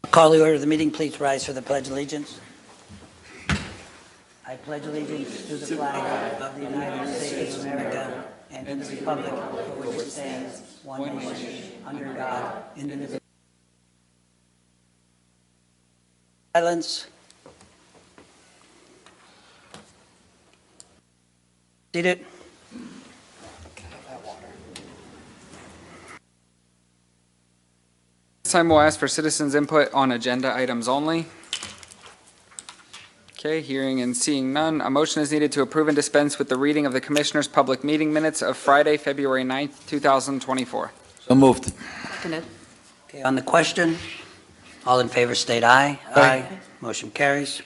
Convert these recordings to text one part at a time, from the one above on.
Call the order of the meeting. Please rise for the Pledge of Allegiance. I pledge allegiance to the flag of the United States of America and to the republic for which it stands, one nation, under God, indivisible. Silence. Seated. This time we'll ask for citizens' input on agenda items only. Okay, hearing and seeing none, a motion is needed to approve and dispense with the reading of the Commissioners' public meeting minutes of Friday, February 9th, 2024. So moved. Seconded. Okay, on the question, all in favor state aye. Aye. Motion carries.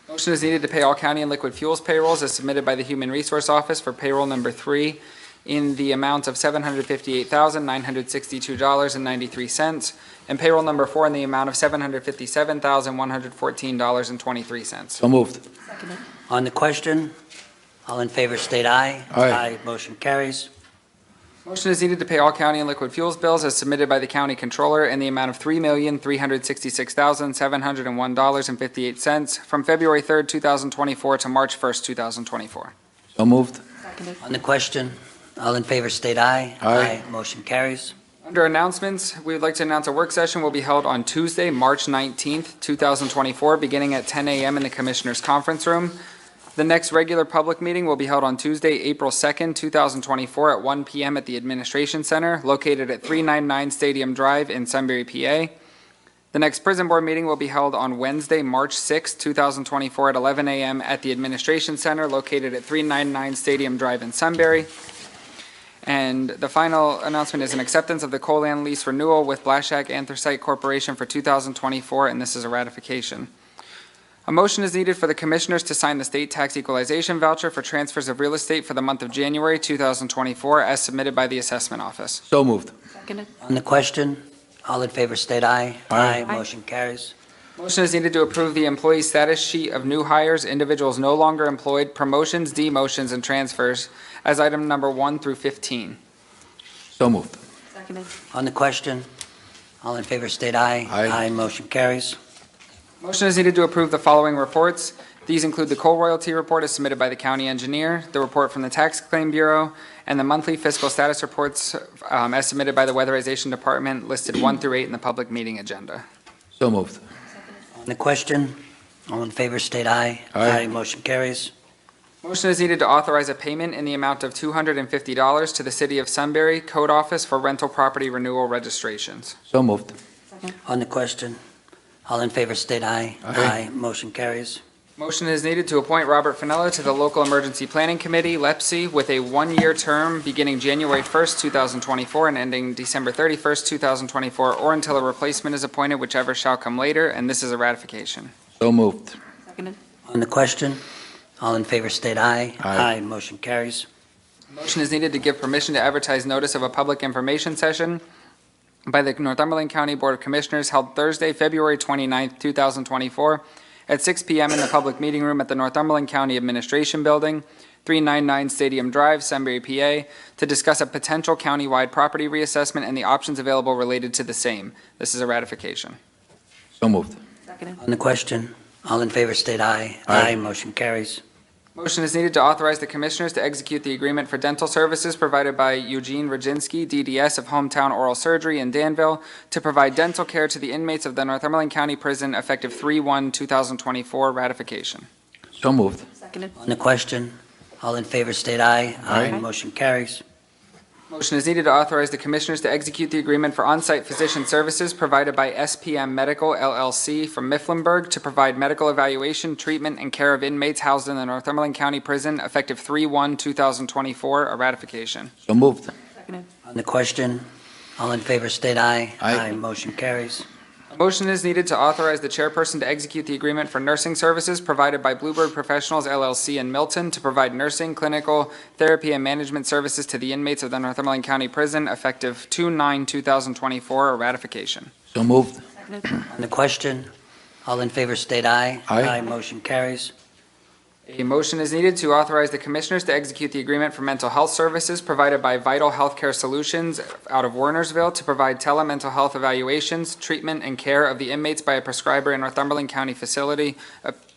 Motion is needed to pay all county and liquid fuels payrolls as submitted by the Human Resource Office for payroll number 3 in the amount of $758,962.93, and payroll number 4 in the amount of $757,114.23. So moved. Seconded. On the question, all in favor state aye. Aye. Motion carries. Motion is needed to pay all county and liquid fuels bills as submitted by the county controller in the amount of $3,366,701.58 from February 3rd, 2024 to March 1st, 2024. So moved. Seconded. On the question, all in favor state aye. Aye. Motion carries. Under announcements, we would like to announce a work session will be held on Tuesday, March 19th, 2024, beginning at 10 a.m. in the Commissioners' Conference Room. The next regular public meeting will be held on Tuesday, April 2nd, 2024 at 1 p.m. at the Administration Center, located at 399 Stadium Drive in Sunbury, PA. The next Prison Board meeting will be held on Wednesday, March 6th, 2024 at 11 a.m. at the Administration Center, located at 399 Stadium Drive in Sunbury. And the final announcement is an acceptance of the coal land lease renewal with Blashack Anthracite Corporation for 2024, and this is a ratification. A motion is needed for the Commissioners to sign the state tax equalization voucher for transfers of real estate for the month of January 2024 as submitted by the Assessment Office. So moved. Seconded. On the question, all in favor state aye. Aye. Motion carries. Motion is needed to approve the employee status sheet of new hires, individuals no longer employed, promotions, demotions, and transfers as item number 1 through 15. So moved. Seconded. On the question, all in favor state aye. Aye. Motion carries. Motion is needed to approve the following reports. These include the coal royalty report as submitted by the county engineer, the report from the Tax Claim Bureau, and the monthly fiscal status reports as submitted by the Weatherization Department, listed 1 through 8 in the public meeting agenda. So moved. On the question, all in favor state aye. Aye. Motion carries. Motion is needed to authorize a payment in the amount of $250 to the City of Sunbury Code Office for rental property renewal registrations. So moved. Second. On the question, all in favor state aye. Aye. Motion carries. Motion is needed to appoint Robert Finella to the Local Emergency Planning Committee, LEPC, with a 1-year term beginning January 1st, 2024 and ending December 31st, 2024, or until a replacement is appointed, whichever shall come later, and this is a ratification. So moved. Seconded. On the question, all in favor state aye. Aye. Motion carries. Motion is needed to give permission to advertise notice of a public information session by the Northumberland County Board of Commissioners held Thursday, February 29th, 2024, at 6 p.m. in the public meeting room at the Northumberland County Administration Building, 399 Stadium Drive, Sunbury, PA, to discuss a potential countywide property reassessment and the options available related to the same. This is a ratification. So moved. Seconded. On the question, all in favor state aye. Aye. Motion carries. Motion is needed to authorize the Commissioners to execute the agreement for dental services provided by Eugene Roginski, DDS of Hometown Oral Surgery in Danville, to provide dental care to the inmates of the Northumberland County Prison effective 3/1/2024, ratification. So moved. Seconded. On the question, all in favor state aye. Aye. Motion carries. Motion is needed to authorize the Commissioners to execute the agreement for on-site physician services provided by SPM Medical LLC from Mifflinburg to provide medical evaluation, treatment, and care of inmates housed in the Northumberland County Prison effective 3/1/2024, a ratification. So moved. Seconded. On the question, all in favor state aye. Aye. Motion carries. A motion is needed to authorize the chairperson to execute the agreement for nursing services provided by Bluebird Professionals LLC in Milton to provide nursing, clinical, therapy, and management services to the inmates of the Northumberland County Prison effective 2/9/2024, a ratification. So moved. Seconded. On the question, all in favor state aye. Aye. Motion carries. A motion is needed to authorize the Commissioners to execute the agreement for mental health services provided by Vital Healthcare Solutions out of Warnersville to provide tele-mental health evaluations, treatment, and care of the inmates by a prescriber in Northumberland County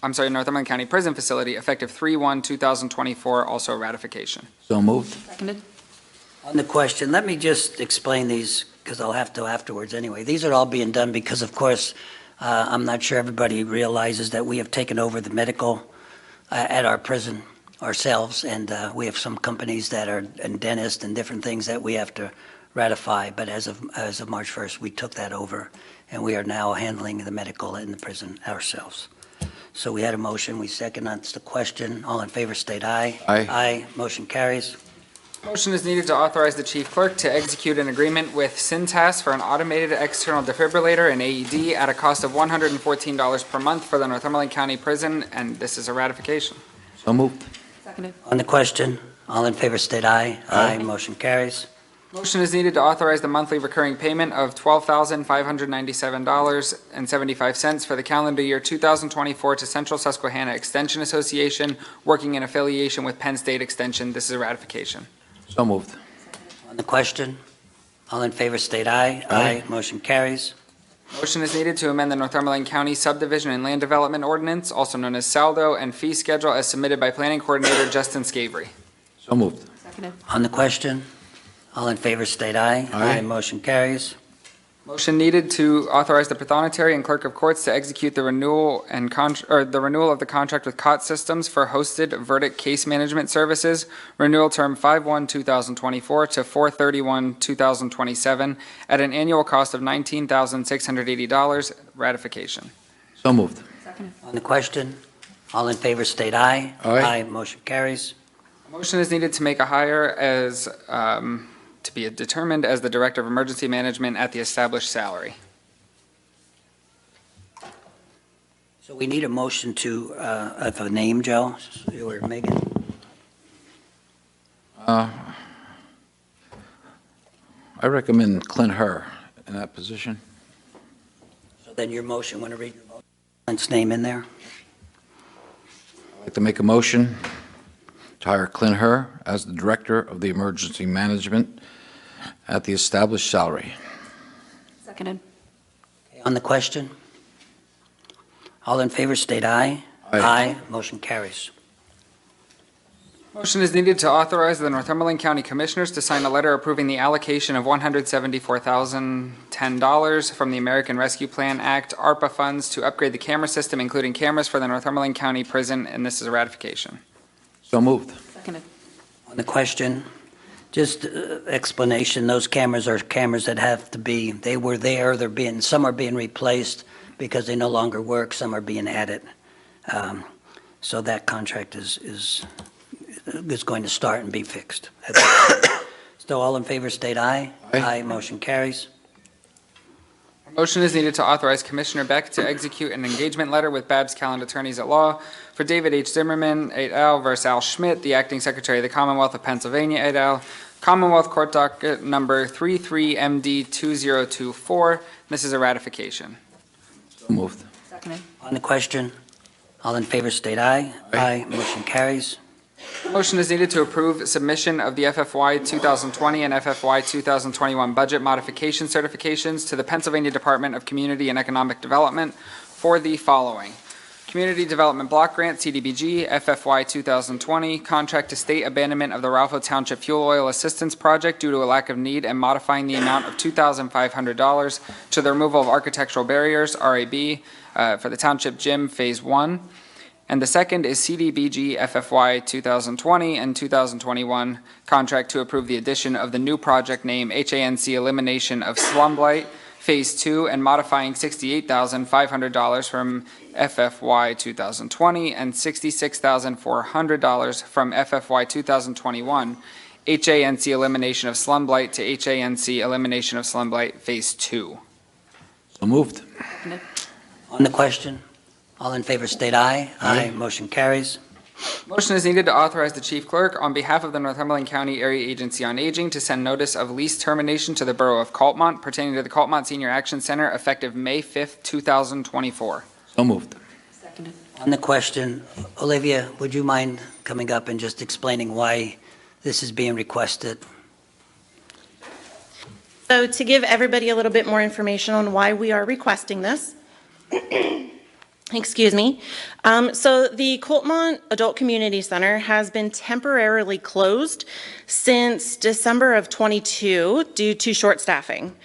Northumberland County Prison Facility, effective 3/1/2024, also ratification. So moved. Seconded. On the question, let me just explain these, because I'll have to afterwards anyway. These are all being done because, of course, I'm not sure everybody realizes that we have taken over the medical at our prison ourselves, and we have some companies that are, and dentists and different things that we have to ratify, but as of March 1st, we took that over, and we are now handling the medical in the prison ourselves. So we had a motion, we second, that's the question. All in favor, state aye. Aye. Aye, motion carries. Motion is needed to authorize the Chief Clerk to execute an agreement with Cintas for an automated external defibrillator and AED at a cost of $114 per month for the Northumberland County Prison, and this is a ratification. So moved. Seconded. On the question, all in favor, state aye. Aye. Motion carries. Motion is needed to authorize the monthly recurring payment of $12,597.75 for the calendar year 2024 to Central Susquehanna Extension Association, working in affiliation with Penn State Extension. This is a ratification. So moved. On the question, all in favor, state aye. Aye. Motion carries. Motion is needed to amend the Northumberland County Subdivision and Land Development Ordinance, also known as Saldo, and fee schedule as submitted by Planning Coordinator Justin Scavry. So moved. Seconded. On the question, all in favor, state aye. Aye. Motion carries. Motion needed to authorize the Prothonotary and Clerk of Courts to execute the renewal of the contract with COT Systems for hosted verdict case management services, renewal term 5/1/2024 to 4/31/2027, at an annual cost of $19,680, ratification. So moved. Seconded. On the question, all in favor, state aye. Aye. Motion carries. Motion is needed to make a hire as, to be determined as the Director of Emergency Management at the established salary. So we need a motion to, of a name, Joe, or Megan? I recommend Clint Herr in that position. So then your motion, want to read your motion? Clint's name in there? I'd like to make a motion to hire Clint Herr as the Director of the Emergency Management at the established salary. Seconded. Okay, on the question, all in favor, state aye. Aye. Motion carries. Motion is needed to authorize the Northumberland County Commissioners to sign a letter approving the allocation of $174,010 from the American Rescue Plan Act ARPA funds to upgrade the camera system, including cameras for the Northumberland County Prison, and this is a ratification. So moved. Seconded. On the question, just explanation, those cameras are cameras that have to be, they were there, some are being replaced because they no longer work, some are being added. So that contract is going to start and be fixed. So all in favor, state aye. Aye. Motion carries. A motion is needed to authorize Commissioner Beck to execute an engagement letter with Babs Calland Attorneys at Law for David H. Zimmerman et al. Versus Al Schmidt, the Acting Secretary of the Commonwealth of Pennsylvania et al. Commonwealth Court Docket Number 33MD2024. This is a ratification. So moved. Seconded. On the question, all in favor, state aye. Aye. Motion carries. Motion is needed to approve submission of the FFY 2020 and FFY 2021 budget modification certifications to the Pennsylvania Department of Community and Economic Development for the following: Community Development Block Grant, CDBG, FFY 2020, contract to state abandonment of the Ralph Township Fuel Oil Assistance Project due to a lack of need and modifying the amount of $2,500 to the removal of architectural barriers, RAB, for the Township Gym Phase 1. And the second is CDBG FFY 2020 and 2021 contract to approve the addition of the new project name HANC Elimination of Slum Blight Phase 2 and modifying $68,500 from FFY 2020 and $66,400 from FFY 2021 HANC Elimination of Slum Blight to HANC Elimination of Slum Blight Phase 2. So moved. Seconded. On the question, all in favor, state aye. Aye. Motion carries. Motion is needed to authorize the Chief Clerk on behalf of the Northumberland County Area Agency on Aging to send notice of lease termination to the Borough of Coltmont pertaining to the Coltmont Senior Action Center effective May 5th, 2024. So moved. Seconded. On the question, Olivia, would you mind coming up and just explaining why this is being requested? So to give everybody a little bit more information on why we are requesting this, excuse me. So the Coltmont Adult Community Center has been temporarily closed since December of '22 due to short staffing.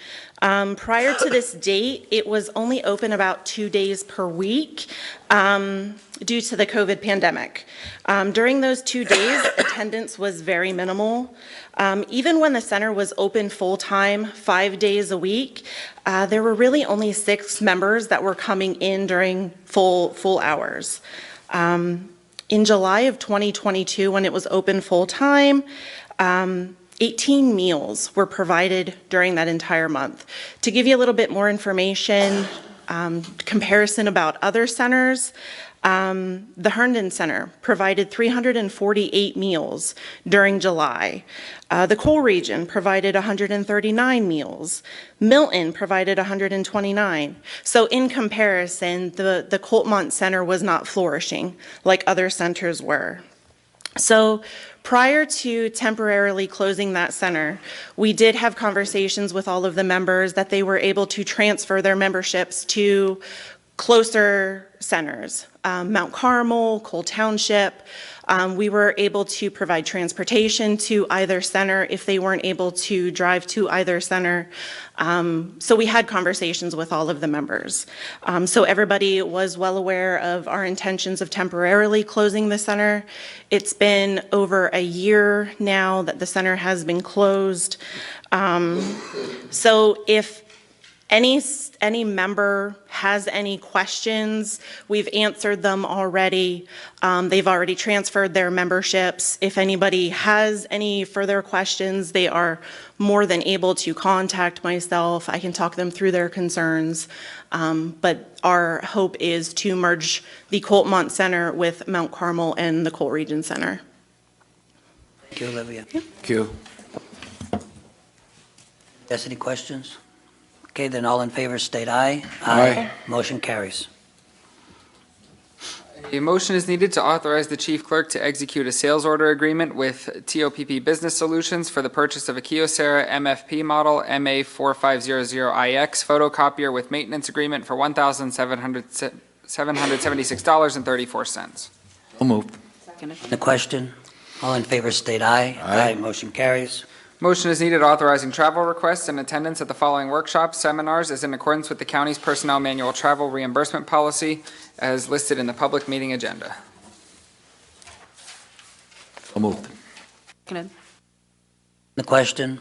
Prior to this date, it was only open about 2 days per week due to the COVID pandemic. During those 2 days, attendance was very minimal. Even when the center was open full-time, 5 days a week, there were really only 6 members that were coming in during full hours. In July of 2022, when it was open full-time, 18 meals were provided during that entire month. To give you a little bit more information, comparison about other centers, the Herndon Center provided 348 meals during July. The Cole region provided 139 meals. Milton provided 129. So in comparison, the Coltmont Center was not flourishing like other centers were. So prior to temporarily closing that center, we did have conversations with all of the members that they were able to transfer their memberships to closer centers, Mount Carmel, Cole Township. We were able to provide transportation to either center if they weren't able to drive to either center. So we had conversations with all of the members. So everybody was well aware of our intentions of temporarily closing the center. It's been over a year now that the center has been closed. So if any member has any questions, we've answered them already. They've already transferred their memberships. If anybody has any further questions, they are more than able to contact myself. I can talk them through their concerns. But our hope is to merge the Coltmont Center with Mount Carmel and the Cole Region Center. Thank you, Olivia. Thank you. Yes, any questions? Okay, then all in favor state aye. Aye. Motion carries. A motion is needed to authorize the chief clerk to execute a sales order agreement with TOPP Business Solutions for the purchase of a Kyocera MFP model MA4500IX photocopier with maintenance agreement for $1,776.34. So moved. Seconded. The question, all in favor state aye. Aye. Motion carries. Motion is needed authorizing travel requests and attendance at the following workshops, seminars, as in accordance with the county's personnel manual travel reimbursement policy as listed in the public meeting agenda. So moved. Seconded. The question,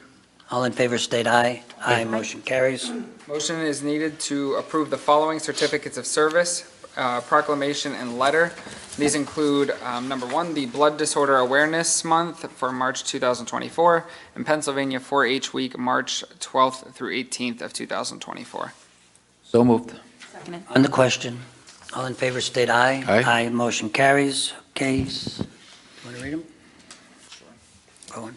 all in favor state aye. Aye. Motion carries. Motion is needed to approve the following certificates of service, proclamation, and letter. These include, number 1, the Blood Disorder Awareness Month for March 2024, and Pennsylvania 4-H Week, March 12th through 18th of 2024. So moved. Seconded. On the question, all in favor state aye. Aye. Motion carries. Case, you want to read them? Go on.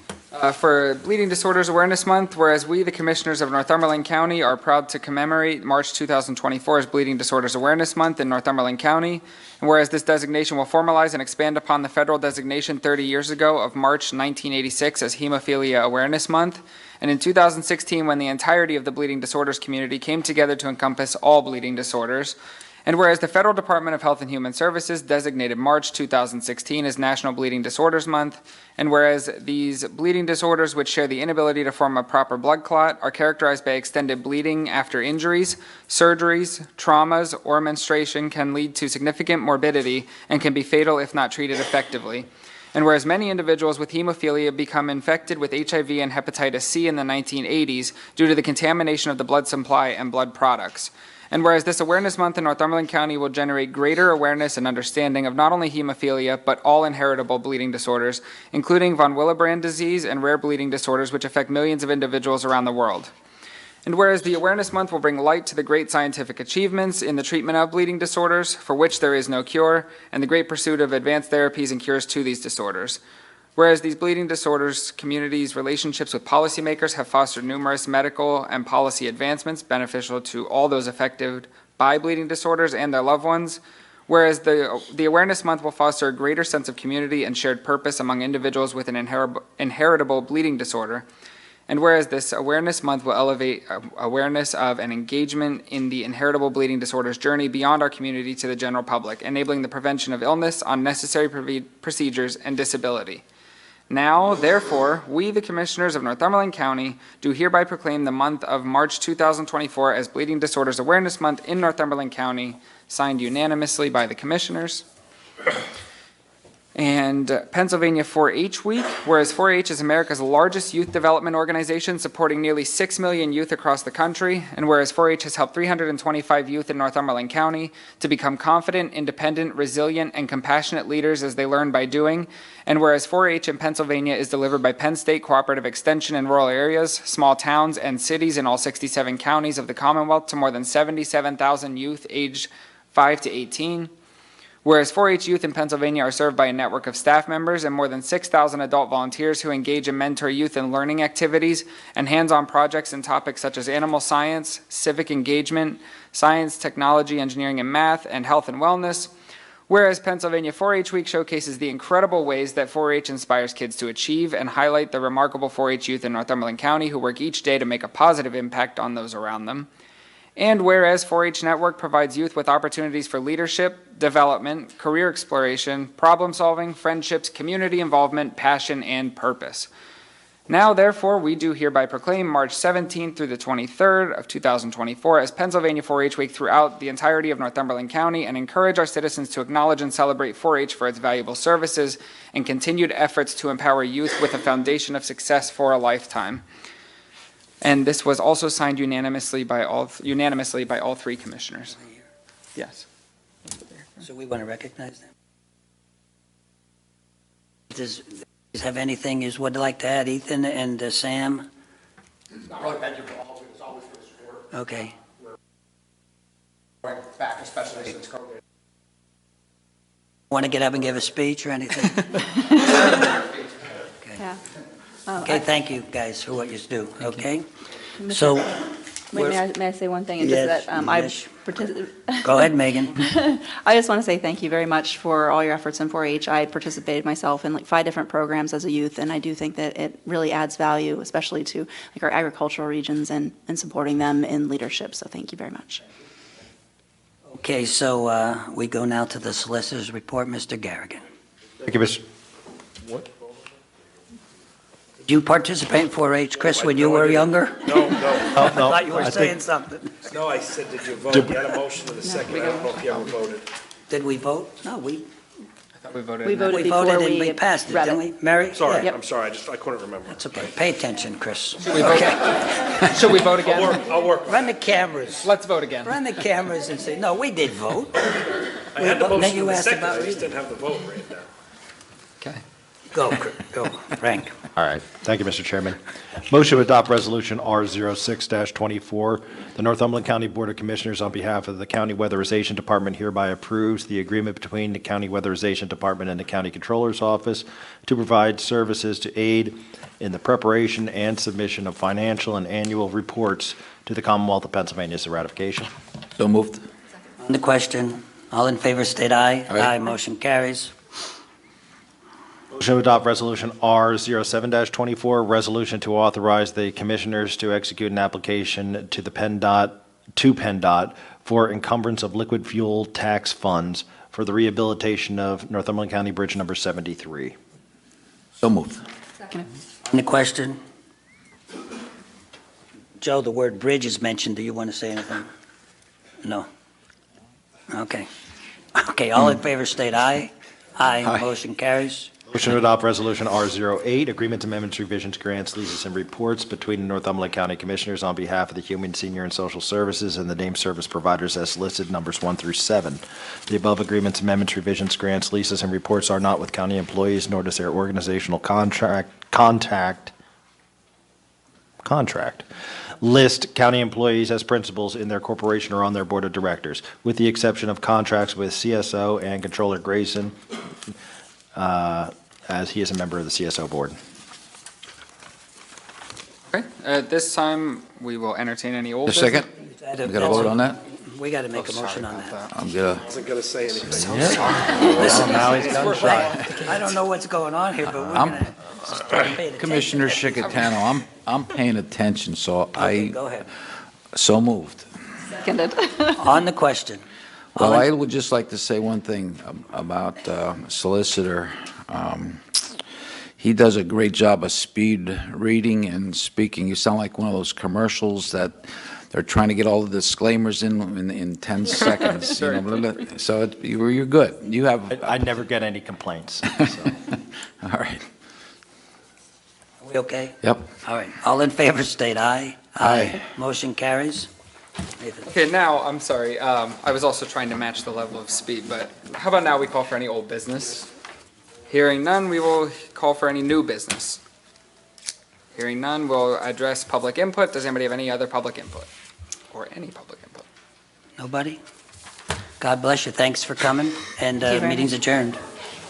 For Bleeding Disorders Awareness Month, whereas we, the Commissioners of Northumberland County, are proud to commemorate March 2024 as Bleeding Disorders Awareness Month in Northumberland County, and whereas this designation will formalize and expand upon the federal designation 30 years ago of March 1986 as Hemophilia Awareness Month, and in 2016 when the entirety of the bleeding disorders community came together to encompass all bleeding disorders, and whereas the Federal Department of Health and Human Services designated March 2016 as National Bleeding Disorders Month, and whereas these bleeding disorders which share the inability to form a proper blood clot are characterized by extended bleeding after injuries, surgeries, traumas, or menstruation can lead to significant morbidity and can be fatal if not treated effectively. And whereas many individuals with hemophilia become infected with HIV and hepatitis C in the 1980s due to the contamination of the blood supply and blood products. And whereas this Awareness Month in Northumberland County will generate greater awareness and understanding of not only hemophilia, but all inheritable bleeding disorders, including von Willebrand disease and rare bleeding disorders which affect millions of individuals around the world. And whereas the Awareness Month will bring light to the great scientific achievements in the treatment of bleeding disorders, for which there is no cure, and the great pursuit of advanced therapies and cures to these disorders. Whereas these bleeding disorders communities' relationships with policymakers have fostered numerous medical and policy advancements beneficial to all those affected by bleeding disorders and their loved ones. Whereas the Awareness Month will foster a greater sense of community and shared purpose among individuals with an inheritable bleeding disorder. And whereas this Awareness Month will elevate awareness of and engagement in the inheritable bleeding disorders journey beyond our community to the general public, enabling the prevention of illness, unnecessary procedures, and disability. Now, therefore, we, the Commissioners of Northumberland County, do hereby proclaim the month of March 2024 as Bleeding Disorders Awareness Month in Northumberland County, signed unanimously by the Commissioners. And Pennsylvania 4-H Week, whereas 4-H is America's largest youth development organization supporting nearly 6 million youth across the country, and whereas 4-H has helped 325 youth in Northumberland County to become confident, independent, resilient, and compassionate leaders as they learn by doing, and whereas 4-H in Pennsylvania is delivered by Penn State Cooperative Extension in rural areas, small towns, and cities in all 67 counties of the Commonwealth to more than 77,000 youth aged 5 to 18. Whereas 4-H youth in Pennsylvania are served by a network of staff members and more than 6,000 adult volunteers who engage and mentor youth in learning activities and hands-on projects in topics such as animal science, civic engagement, science, technology, engineering and math, and health and wellness. Whereas Pennsylvania 4-H Week showcases the incredible ways that 4-H inspires kids to achieve and highlight the remarkable 4-H youth in Northumberland County who work each day to make a positive impact on those around them. And whereas 4-H Network provides youth with opportunities for leadership, development, career exploration, problem solving, friendships, community involvement, passion, and purpose. Now, therefore, we do hereby proclaim March 17th through the 23rd of 2024 as Pennsylvania 4-H Week throughout the entirety of Northumberland County and encourage our citizens to acknowledge and celebrate 4-H for its valuable services and continued efforts to empower youth with a foundation of success for a lifetime. And this was also signed unanimously by all three commissioners. Yes. So we want to recognize them. Does have anything you would like to add, Ethan and Sam? Not really, thank you for all of it, as always, for the support. Okay. Going back, especially since COVID. Want to get up and give a speech or anything? Yeah. Okay, thank you, guys, for what you do, okay? So, Wait, may I say one thing? It's Yes, just that yes. Go ahead, Megan. I just want to say thank you very much for all your efforts in 4-H. I participated myself in like 5 different programs as a youth, and I do think that it really adds value, especially to like our agricultural regions and supporting them in leadership. So thank you very much. Okay, so we go now to the solicitor's report, Mr. Garrigan. Thank you, Mr. Did you participate in 4-H, Chris, when you were younger? No, I thought you were saying something. no, I said, did you vote? You had a motion in the second, I don't know if you ever voted. Did we vote? No, we I thought we voted. We on that. voted we voted before and we we passed it, read didn't it. we? Mary? Sorry, Yeah. I'm sorry, I couldn't remember. That's okay. Pay attention, Chris. Should we vote again? I'll work on Run the cameras. Let's vote again. Run the cameras and say, no, we did vote. it. I had the Then motion you in the asked second, about I just reading. didn't have the vote right now. Okay. Go, go, Frank. All right. Thank you, Mr. Chairman. Motion to adopt Resolution R06-24. The Northumberland County Board of Commissioners, on behalf of the County Weatherization Department, hereby approves the agreement between the County Weatherization Department and the County Controller's Office to provide services to aid in the preparation and submission of financial and annual reports to the Commonwealth of Pennsylvania. Is the ratification. So moved. On the question, all in favor state aye. Aye. Motion carries. Motion to adopt Resolution R07-24, resolution to authorize the commissioners to execute an application to the PennDOT for encumbrance of liquid fuel tax funds for the rehabilitation of Northumberland County Bridge Number 73. So moved. Second. On the question? Joe, the word bridge is mentioned. Do you want to say anything? No? Okay. Okay, all in favor state aye. Aye. Aye. Motion carries. Motion to adopt Resolution R08, agreements, amendments, revisions, grants, leases, and reports between the Northumberland County Commissioners on behalf of the Human, Senior, and Social Services and the named service providers as listed, numbers 1 through 7. The above agreements, amendments, revisions, grants, leases, and reports are not with county employees, nor does their organizational contract list county employees as principals in their corporation or on their board of directors, with the exception of contracts with CSO and Controller Grayson, as he is a member of the CSO board. Okay. At this time, we will entertain any old A business. second? We got to vote on that? We got to make a motion on that. I'm gonna, I wasn't going to say anything. Listen, Now he's got shy. I don't know what's going on here, but we're I'm- going to start paying attention. Commissioner Chickatano, I'm paying attention, so Okay, I, go ahead. so moved. Seconded. On the question. Well, All in- I would just like to say one thing about Solicitor. He does a great job of speed reading and speaking. You sound like one of those commercials that they're trying to get all the disclaimers in 10 seconds. You know, so you're good. You have, I never get any complaints, so. all right. Are we okay? Yep. All right. All in favor, state aye. Aye. Motion carries. Nathan. Okay, now, I'm sorry, I was also trying to match the level of speed, but how about now we call for any old business? Hearing none, we will call for any new business. Hearing none, we'll address public input. Does anybody have any other public input? Or any public input? Nobody? God bless you. Thanks for coming, and Thank you very meeting's much. adjourned.